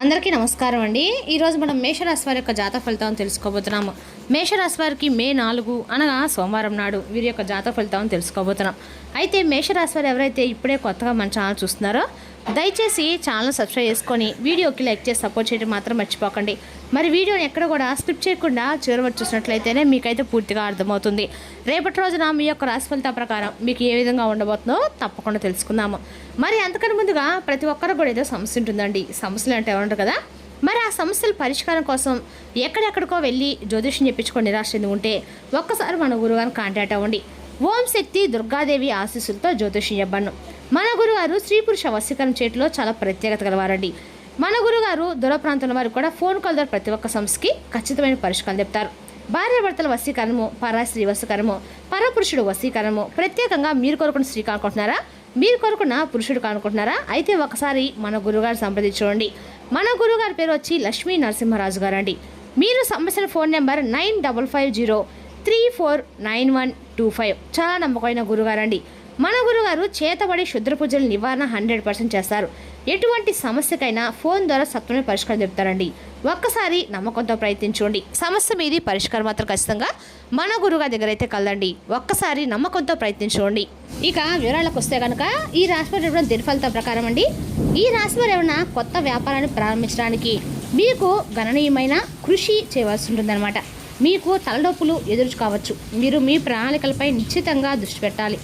అందరికీ నమస్కారం అండి. ఈరోజు మనం మేషరాశి వారి యొక్క జాతక ఫలితాలను తెలుసుకోబోతున్నాము. మేషరాశి వారికి మే 4 అనగా సోమవారం నాడు వీరి యొక్క జాతక ఫలితాలను తెలుసుకోబోతున్నాం. అయితే మేషరాశి వారు ఎవరైతే ఇప్పుడే కొత్తగా మన ఛానల్ చూస్తున్నారో దయచేసి ఛానల్ సబ్స్క్రైబ్ చేసుకొని వీడియోకి లైక్ చేసి సపోర్ట్ చేయడం మాత్రం మర్చిపోకండి. మరి వీడియోని ఎక్కడ కూడా స్కిప్ చేయకుండా చివరి వరకు చూసినట్లయితేనే మీకైతే పూర్తిగా అర్థమవుతుంది. రేపటి రోజున మీ యొక్క రాశి ఫలితాల ప్రకారం మీకు ఏ విధంగా ఉండబోతుందో తప్పకుండా తెలుసుకుందాము. మరి అంతకన్నా ముందుగా ప్రతి ఒక్కరు కూడా ఏదో సమస్య ఉంటుందండి. సమస్యలు అంటే ఏమంటారు కదా, మరి ఆ సమస్యల పరిష్కారం కోసం ఎక్కడెక్కడికో వెళ్ళి జ్యోతిష్యం చెప్పించుకొని నిరాశ చెంది ఉంటే ఒక్కసారి మన గురువుగారిని కాంటాక్ట్ అవ్వండి. ఓం శక్తి దుర్గాదేవి ఆశీస్సులతో జ్యోతిష్యం చెప్పాను. మన గురుగారు స్త్రీ పురుష వశీకరణ చేయటంలో చాలా ప్రత్యేకత గలవారండి. మన గురుగారు దూర ప్రాంతంలో వారికి కూడా ఫోన్ కాల్ ద్వారా ప్రతి ఒక్క సమస్యకి ఖచ్చితమైన పరిష్కారం చెప్తారు. భార్యాభర్తల వశీకరణము, పరాస్త్రీ వశీకరణము, పరపురుషుడు వశీకరణము, ప్రత్యేకంగా మీరు కోరుకున్న స్త్రీ కానుకుంటున్నారా, మీరు కోరుకున్న పురుషుడు కానుకుంటున్నారా, అయితే ఒకసారి మన గురుగారు సంప్రదించండి. మన గురుగారి పేరు వచ్చి లక్ష్మీ నరసింహరాజు గారు అండి. మీరు సంబంధించిన ఫోన్ నెంబర్ 9550349125. చాలా నమ్మకమైన గురుగారండి. మన గురుగారు చేతబడి శుద్ర పూజల నివారణ 100% చేస్తారు. ఎటువంటి సమస్యకైనా ఫోన్ ద్వారా సత్వమే పరిష్కారం చెప్తారండి. ఒక్కసారి నమ్మకంతో ప్రయత్నించండి. సమస్య మీది పరిష్కారం మాత్రం ఖచ్చితంగా మన గురుగారి దగ్గర అయితే కలదండి. ఒక్కసారి నమ్మకంతో ప్రయత్నించండి. ఇక వివరాలకు వస్తే కనుక ఈ రాశివారు ఇవ్వడం దిన ఫలితం ప్రకారం అండి. ఈ రాశివారు ఏమైనా కొత్త వ్యాపారాన్ని ప్రారంభించడానికి మీకు గణనీయమైన కృషి చేయవలసి ఉంటుందన్నమాట. మీకు తలనొప్పులు ఎదురు కావచ్చు. మీరు మీ ప్రణాళికలపై నిశ్చితంగా దృష్టి పెట్టాలి.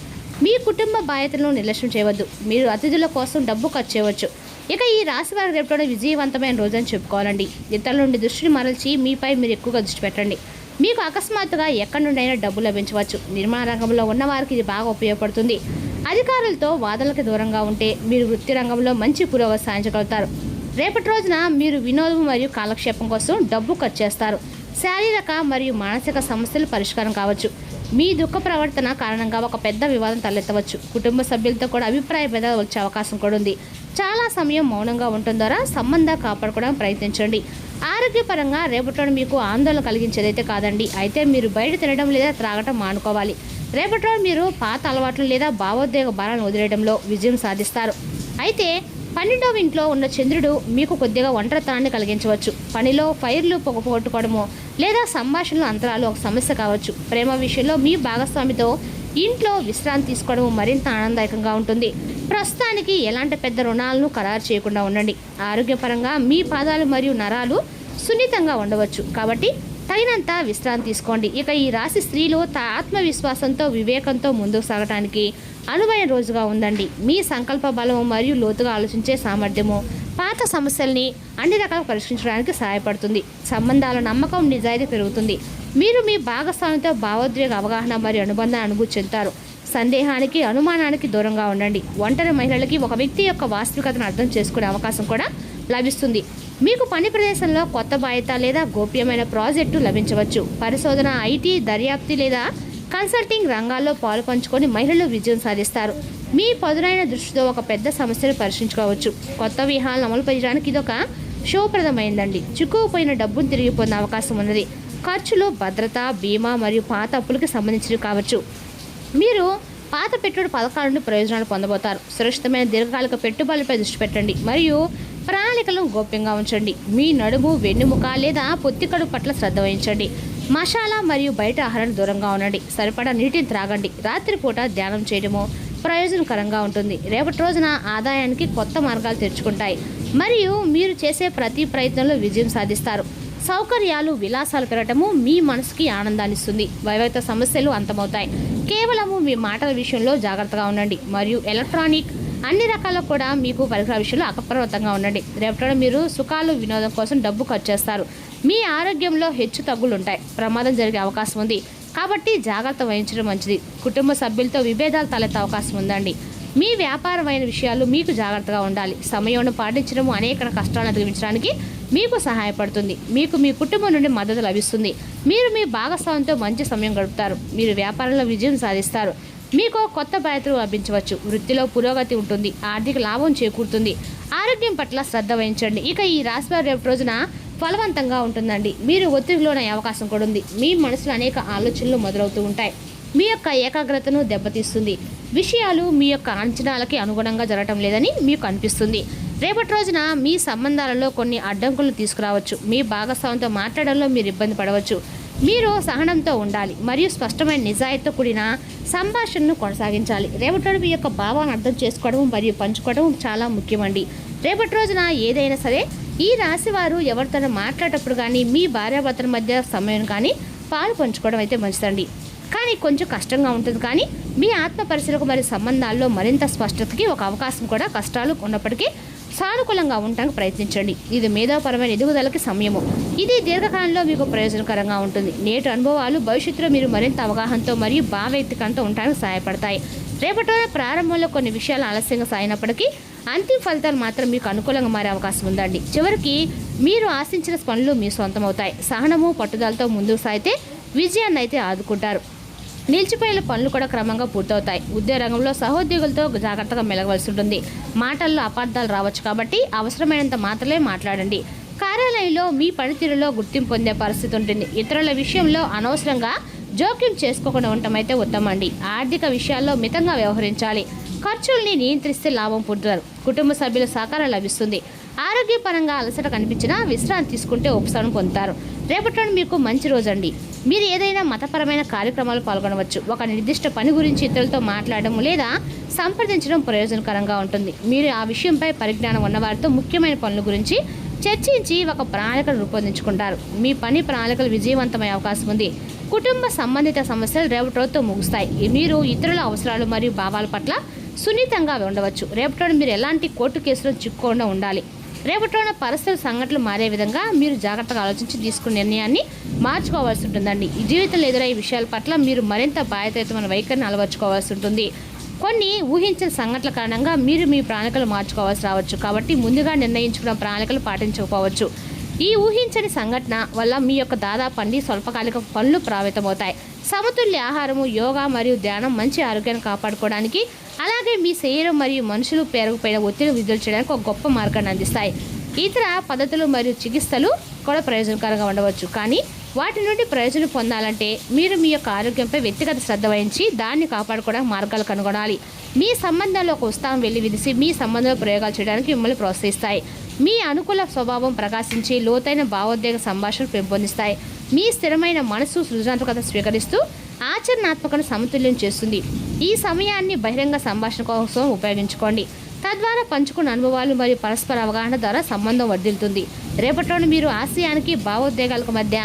మీ కుటుంబ బాధ్యతలను నిర్లక్ష్యం చేయవద్దు. మీరు అతిథుల కోసం డబ్బు ఖర్చు చేయవచ్చు. ఇక ఈ రాశి వారి రేపటిలో విజయవంతమైన రోజని చెప్పుకోవాలండి. ఇతరుల నుండి దృష్టిని మరల్చి మీపై మీరు ఎక్కువగా దృష్టి పెట్టండి. మీకు అకస్మాత్తుగా ఎక్కడి నుండైనా డబ్బు లభించవచ్చు. నిర్మాణ రంగంలో ఉన్నవారికి ఇది బాగా ఉపయోగపడుతుంది. అధికారులతో వాదనలకు దూరంగా ఉంటే మీరు వృత్తి రంగంలో మంచి పురోగతి సాధించగలుగుతారు. రేపటి రోజున మీరు వినోదం మరియు కాలక్షేపం కోసం డబ్బు ఖర్చు చేస్తారు. శారీరక మరియు మానసిక సమస్యలు పరిష్కారం కావచ్చు. మీ దుఃఖ ప్రవర్తన కారణంగా ఒక పెద్ద వివాదం తలెత్తవచ్చు. కుటుంబ సభ్యులతో కూడా అభిప్రాయ భేదాలు వచ్చే అవకాశం కూడా ఉంది. చాలా సమయం మౌనంగా ఉండటం ద్వారా సంబంధం కాపాడుకోవడానికి ప్రయత్నించండి. ఆరోగ్యపరంగా రేపటి మీకు ఆందోళన కలిగించేదైతే కాదండి. అయితే మీరు బయట తినడం లేదా త్రాగటం మానుకోవాలి. రేపటి మీరు పాత అలవాట్లు లేదా భావోద్వేగ భారాలను వదిలేయడంలో విజయం సాధిస్తారు. అయితే 12వ ఇంట్లో ఉన్న చంద్రుడు మీకు కొద్దిగా ఒంటరితనాన్ని కలిగించవచ్చు. పనిలో ఫైర్లు పొగొట్టుకోవడము లేదా సంభాషణలో అంతరాలు ఒక సమస్య కావచ్చు. ప్రేమ విషయంలో మీ భాగస్వామితో ఇంట్లో విశ్రాంతి తీసుకోవడం మరింత ఆనందదాయకంగా ఉంటుంది. ప్రస్తుతానికి ఎలాంటి పెద్ద రుణాలను ఖరారు చేయకుండా ఉండండి. ఆరోగ్యపరంగా మీ పాదాలు మరియు నరాలు సున్నితంగా ఉండవచ్చు, కాబట్టి తగినంత విశ్రాంతి తీసుకోండి. ఇక ఈ రాశి స్త్రీలు ఆత్మవిశ్వాసంతో వివేకంతో ముందుకు సాగటానికి అనువైన రోజుగా ఉందండి. మీ సంకల్ప బలము మరియు లోతుగా ఆలోచించే సామర్థ్యము పాత సమస్యల్ని అన్ని రకాలుగా పరిష్కరించడానికి సహాయపడుతుంది. సంబంధాల నమ్మకం నిజాయితీ పెరుగుతుంది. మీరు మీ భాగస్వామితో భావోద్వేగ అవగాహన మరియు అనుబంధాన్ని అనుభూతి చెందుతారు. సందేహానికి అనుమానానికి దూరంగా ఉండండి. ఒంటరి మహిళలకి ఒక వ్యక్తి యొక్క వాస్తవికతను అర్థం చేసుకునే అవకాశం కూడా లభిస్తుంది. మీకు పని ప్రదేశంలో కొత్త బాధ్యత లేదా గోప్యమైన ప్రాజెక్టు లభించవచ్చు. పరిశోధన, ఐటీ, దర్యాప్తు లేదా కన్సల్టింగ్ రంగాల్లో పాలు పంచుకొని మహిళలు విజయం సాధిస్తారు. మీ పదునైన దృష్టితో ఒక పెద్ద సమస్యను పరిష్కరించుకోవచ్చు. కొత్త వ్యూహాలను అమలు చేయడానికి ఇదొక శుభప్రదమైందండి. చిక్కుకుపోయిన డబ్బును తిరిగి పొందే అవకాశం ఉన్నది. ఖర్చులు, భద్రత, బీమా మరియు పాత అప్పులకి సంబంధించినవి కావచ్చు. మీరు పాత పెట్టుబడి పథకాల నుండి ప్రయోజనాలు పొందబోతారు. సురక్షితమైన దీర్ఘకాలిక పెట్టుబడులపై దృష్టి పెట్టండి మరియు ప్రణాళికలను గోప్యంగా ఉంచండి. మీ నడుము, వెన్నుముక లేదా పొత్తికడు పట్ల శ్రద్ధ వహించండి. మసాలా మరియు బయట ఆహారానికి దూరంగా ఉండండి. సరిపడా నీటిని త్రాగండి. రాత్రిపూట ధ్యానం చేయడము ప్రయోజనకరంగా ఉంటుంది. రేపటి రోజున ఆదాయానికి కొత్త మార్గాలు తెరుచుకుంటాయి మరియు మీరు చేసే ప్రతి ప్రయత్నంలో విజయం సాధిస్తారు. సౌకర్యాలు, విలాసాలు పెరగటము మీ మనసుకి ఆనందాన్ని ఇస్తుంది. వైవాహిక సమస్యలు అంతమవుతాయి. కేవలము మీ మాటల విషయంలో జాగ్రత్తగా ఉండండి మరియు ఎలక్ట్రానిక్ అన్ని రకాల కూడా మీకు పరికరాల విషయంలో అప్రమత్తంగా ఉండండి. రేపటి మీరు సుఖాలు, వినోదం కోసం డబ్బు ఖర్చు చేస్తారు. మీ ఆరోగ్యంలో హెచ్చు తగ్గులు ఉంటాయి. ప్రమాదం జరిగే అవకాశం ఉంది, కాబట్టి జాగ్రత్త వహించడం మంచిది. కుటుంబ సభ్యులతో విభేదాలు తలెత్తే అవకాశం ఉందండి. మీ వ్యాపారమైన విషయాలు మీకు జాగ్రత్తగా ఉండాలి. సమయం పాటించడం అనేక కష్టాలను అధిగమించడానికి మీకు సహాయపడుతుంది. మీకు మీ కుటుంబం నుండి మద్దతు లభిస్తుంది. మీరు మీ భాగస్వామితో మంచి సమయం గడుపుతారు. మీరు వ్యాపారంలో విజయం సాధిస్తారు. మీకు కొత్త బాధ్యతలు లభించవచ్చు. వృత్తిలో పురోగతి ఉంటుంది. ఆర్థిక లాభం చేకూరుతుంది. ఆరోగ్యం పట్ల శ్రద్ధ వహించండి. ఇక ఈ రాశివారి రేపు రోజున ఫలవంతంగా ఉంటుందండి. మీరు ఒత్తిడిలోనే అవకాశం కూడా ఉంది. మీ మనసులో అనేక ఆలోచనలు మొదలవుతూ ఉంటాయి. మీ యొక్క ఏకాగ్రతను దెబ్బతీస్తుంది. విషయాలు మీ యొక్క అంచనాలకి అనుగుణంగా జరగటం లేదని మీకు అనిపిస్తుంది. రేపటి రోజున మీ సంబంధాలలో కొన్ని అడ్డంకులు తీసుకురావచ్చు. మీ భాగస్వామితో మాట్లాడడంలో మీరు ఇబ్బంది పడవచ్చు. మీరు సహనంతో ఉండాలి మరియు స్పష్టమైన నిజాయితీతో కూడిన సంభాషణను కొనసాగించాలి. రేపటి రోజు మీ యొక్క భావాన్ని అర్థం చేసుకోవడం మరియు పంచుకోవడం చాలా ముఖ్యమండి. రేపటి రోజున ఏదైనా సరే ఈ రాశి వారు ఎవరితో మాట్లాడేటప్పుడు కానీ మీ భార్యాభర్తల మధ్య సమయం కానీ పాలు పంచుకోవడం అయితే మంచిదండి. కానీ కొంచెం కష్టంగా ఉంటుంది. కానీ మీ ఆత్మ పరిశీలన మరియు సంబంధాల్లో మరింత స్పష్టతకి ఒక అవకాశం కూడా కష్టాలు ఉన్నప్పటికీ సానుకూలంగా ఉండడానికి ప్రయత్నించండి. ఇది మేధోపరమైన ఎదుగుదలకి సమయము. ఇది దీర్ఘకాలంలో మీకు ప్రయోజనకరంగా ఉంటుంది. నేటి అనుభవాలు భవిష్యత్తులో మీరు మరింత అవగాహనతో మరియు భావవ్యక్తికంతో ఉండడానికి సహాయపడతాయి. రేపటి రోజున ప్రారంభంలో కొన్ని విషయాలు ఆలస్యంగా సాగినప్పటికీ అంతిమ ఫలితాలు మాత్రం మీకు అనుకూలంగా మారే అవకాశం ఉందండి. చివరికి మీరు ఆశించిన పనులు మీ సొంతమవుతాయి. సహనము పట్టుదలతో ముందుకు సాగితే విజయాన్ని అయితే ఆదుకుంటారు. నిలిచిపోయిన పనులు కూడా క్రమంగా పూర్తవుతాయి. ఉద్యోగ రంగంలో సహోద్యోగులతో జాగ్రత్తగా మెలగవలసి ఉంటుంది. మాటల్లో అపార్థాలు రావచ్చు కాబట్టి అవసరమైనంత మాత్రమే మాట్లాడండి. కార్యాలయంలో మీ పనితీరులో గుర్తింపు పొందే పరిస్థితి ఉంటుంది. ఇతరుల విషయంలో అనవసరంగా జోక్యం చేసుకోకుండా ఉండటం అయితే ఉత్తమండి. ఆర్థిక విషయాల్లో మితంగా వ్యవహరించాలి. ఖర్చుల్ని నియంత్రిస్తే లాభం పొందుతారు. కుటుంబ సభ్యుల సహకారం లభిస్తుంది. ఆరోగ్యపరంగా అలసట కనిపించినా విశ్రాంతి తీసుకుంటే ఉపశమనం పొందుతారు. రేపటి మీకు మంచి రోజండి. మీరు ఏదైనా మతపరమైన కార్యక్రమాలు పాల్గొనవచ్చు. ఒక నిర్దిష్ట పని గురించి ఇతరులతో మాట్లాడడం లేదా సంప్రదించడం ప్రయోజనకరంగా ఉంటుంది. మీరు ఆ విషయంపై పరిజ్ఞానం ఉన్నవారితో ముఖ్యమైన పనుల గురించి చర్చించి ఒక ప్రణాళికను రూపొందించుకుంటారు. మీ పని ప్రణాళికలు విజయవంతమయ్యే అవకాశం ఉంది. కుటుంబ సంబంధిత సమస్యలు రేపటి రోజుతో ముగుస్తాయి. మీరు ఇతరుల అవసరాలు మరియు భావాల పట్ల సున్నితంగా ఉండవచ్చు. రేపటి మీరు ఎలాంటి కోర్టు కేసులో చిక్కుకుండా ఉండాలి. రేపటి పరిస్థితుల సంఘటనలు మారే విధంగా మీరు జాగ్రత్తగా ఆలోచించి తీసుకునే నిర్ణయాన్ని మార్చుకోవాల్సి ఉంటుందండి. ఈ జీవితంలో ఎదురయ్యే విషయాల పట్ల మీరు మరింత బాధ్యతయుతమైన వైఖరిని అలవర్చుకోవాల్సి ఉంటుంది. కొన్ని ఊహించిన సంఘటనల కారణంగా మీరు మీ ప్రణాళికలు మార్చుకోవాల్సి రావచ్చు. కాబట్టి ముందుగా నిర్ణయించుకున్న ప్రణాళికలు పాటించకపోవచ్చు. ఈ ఊహించని సంఘటన వల్ల మీ యొక్క దాదాపు అన్ని స్వల్పకాలిక పనులు ప్రభావితమవుతాయి. సమతుల్య ఆహారము, యోగా మరియు ధ్యానం మంచి ఆరోగ్యాన్ని కాపాడుకోవడానికి, అలాగే మీ శరీరం మరియు మనుషులు పెరిగిపోయిన ఒత్తిడి విడుదల చేయడానికి ఒక గొప్ప మార్గాన్ని అందిస్తాయి. ఇతర పద్ధతులు మరియు చికిత్సలు కూడా ప్రయోజనకరంగా ఉండవచ్చు. కానీ వాటి నుండి ప్రయోజనం పొందాలంటే మీరు మీ యొక్క ఆరోగ్యంపై వ్యక్తిగత శ్రద్ధ వహించి దాన్ని కాపాడుకోవడానికి మార్గాలు కనుగొనాలి. మీ సంబంధాల్లో ఒక ఉత్సాహం విడిసి మీ సంబంధంలో ప్రయోగాలు చేయడానికి మిమ్మల్ని ప్రోత్సహిస్తాయి. మీ అనుకూల స్వభావం ప్రకాశించి లోతైన భావోద్వేగ సంభాషణలు పెంపొందిస్తాయి. మీ స్థిరమైన మనసు సృజనాత్మకత స్వీకరిస్తూ ఆచరణాత్మకను సమతుల్యం చేస్తుంది. ఈ సమయాన్ని బహిరంగ సంభాషణ కోసం ఉపయోగించుకోండి. తద్వారా పంచుకున్న అనుభవాలు మరియు పరస్పర అవగాహన ద్వారా సంబంధం వర్ధిల్లుతుంది. రేపటిలోని మీరు ఆశయానికి భావోద్వేగాలకు మధ్య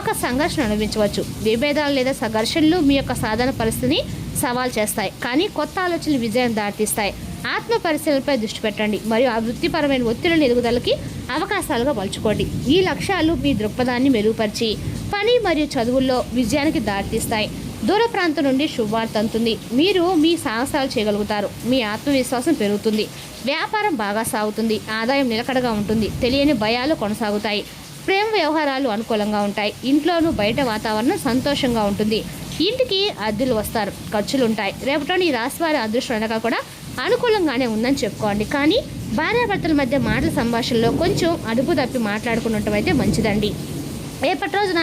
ఒక సంఘర్షణ అనుభవించవచ్చు. విభేదాలు లేదా సంఘర్షణలు మీ యొక్క సాధారణ పరిస్థితిని సవాల్ చేస్తాయి, కానీ కొత్త ఆలోచనలు విజయం దారితీస్తాయి. ఆత్మ పరిశీలనపై దృష్టి పెట్టండి మరియు ఆ వృత్తిపరమైన ఒత్తిడిని ఎదుగుదలకి అవకాశాలుగా మలుచుకోండి. ఈ లక్ష్యాలు మీ దృక్పథాన్ని మెరుగుపరిచి పని మరియు చదువుల్లో విజయానికి దారితీస్తాయి. దూర ప్రాంతం నుండి శుభవార్త అందుతుంది. మీరు మీ సాహసాలు చేయగలుగుతారు. మీ ఆత్మవిశ్వాసం పెరుగుతుంది. వ్యాపారం బాగా సాగుతుంది. ఆదాయం నిలకడగా ఉంటుంది. తెలియని భయాలు కొనసాగుతాయి. ప్రేమ వ్యవహారాలు అనుకూలంగా ఉంటాయి. ఇంట్లోనూ బయట వాతావరణం సంతోషంగా ఉంటుంది. ఇంటికి అద్దెలు వస్తారు. ఖర్చులు ఉంటాయి. రేపటి ఈ రాశి వారి అదృష్టం అనగా కూడా అనుకూలంగానే ఉందని చెప్పుకోండి. కానీ భార్యాభర్తల మధ్య మాటల సంభాషణలో కొంచెం అదుపు తప్పి మాట్లాడుకున్నట్టు అయితే మంచిదండి. రేపటి రోజున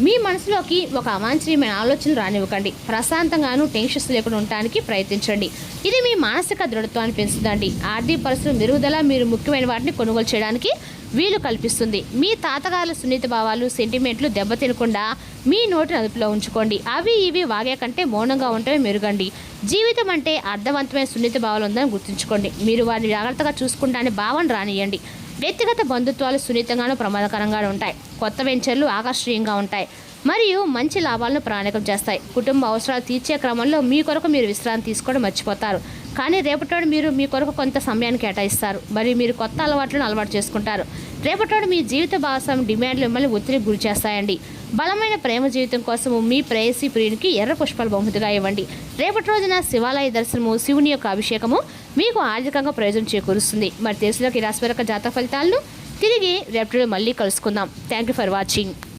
మీ మనసులోకి ఒక అవాంఛనీయమైన ఆలోచనలు రానివ్వకండి. ప్రశాంతంగాను టెన్షన్స్ లేకుండా ఉండడానికి ప్రయత్నించండి. ఇది మీ మానసిక దృఢత్వాన్ని పెంచుతుందండి. ఆర్థిక పరిస్థితుల మెరుగుదల మీరు ముఖ్యమైన వాటిని కొనుగోలు చేయడానికి వీలు కల్పిస్తుంది. మీ తాతగారుల సున్నిత భావాలు, సెంటిమెంట్లు దెబ్బతినకుండా మీ నోటిని అదుపులో ఉంచుకోండి. అవి ఇవి వాగే కంటే మౌనంగా ఉండటమే మెరుగండి. జీవితం అంటే అర్థవంతమైన సున్నిత భావాలు ఉందని గుర్తుంచుకోండి. మీరు వారిని జాగ్రత్తగా చూసుకుంటానే భావన రానియండి. వ్యక్తిగత బంధుత్వాలు సున్నితంగానూ ప్రమాదకరంగానూ ఉంటాయి. కొత్త వెంచర్లు ఆకర్షణీయంగా ఉంటాయి మరియు మంచి లాభాలను ప్రణాళికం చేస్తాయి. కుటుంబ అవసరాలు తీర్చే క్రమంలో మీ కొరకు మీరు విశ్రాంతి తీసుకోవడం మర్చిపోతారు. కానీ రేపటి మీరు మీ కొరకు కొంత సమయాన్ని కేటాయిస్తారు మరియు మీరు కొత్త అలవాట్లను అలవాటు చేసుకుంటారు. రేపటి మీ జీవిత భాగస్వామి డిమాండ్లు మిమ్మల్ని ఒత్తిడికి గురి చేస్తాయండి. బలమైన ప్రేమ జీవితం కోసం మీ ప్రేయసి ప్రియునికి ఎర్ర పుష్పాలు బహుమతిగా ఇవ్వండి. రేపటి రోజున శివాలయ దర్శనము, శివుని యొక్క అభిషేకము మీకు ఆర్థికంగా ప్రయోజనం చేకూరుస్తుంది. మరి తెలుసులోకి రాశి జాతక ఫలితాలను తిరిగి రేపటి మళ్ళీ కలుసుకుందాం. Thank you for watching.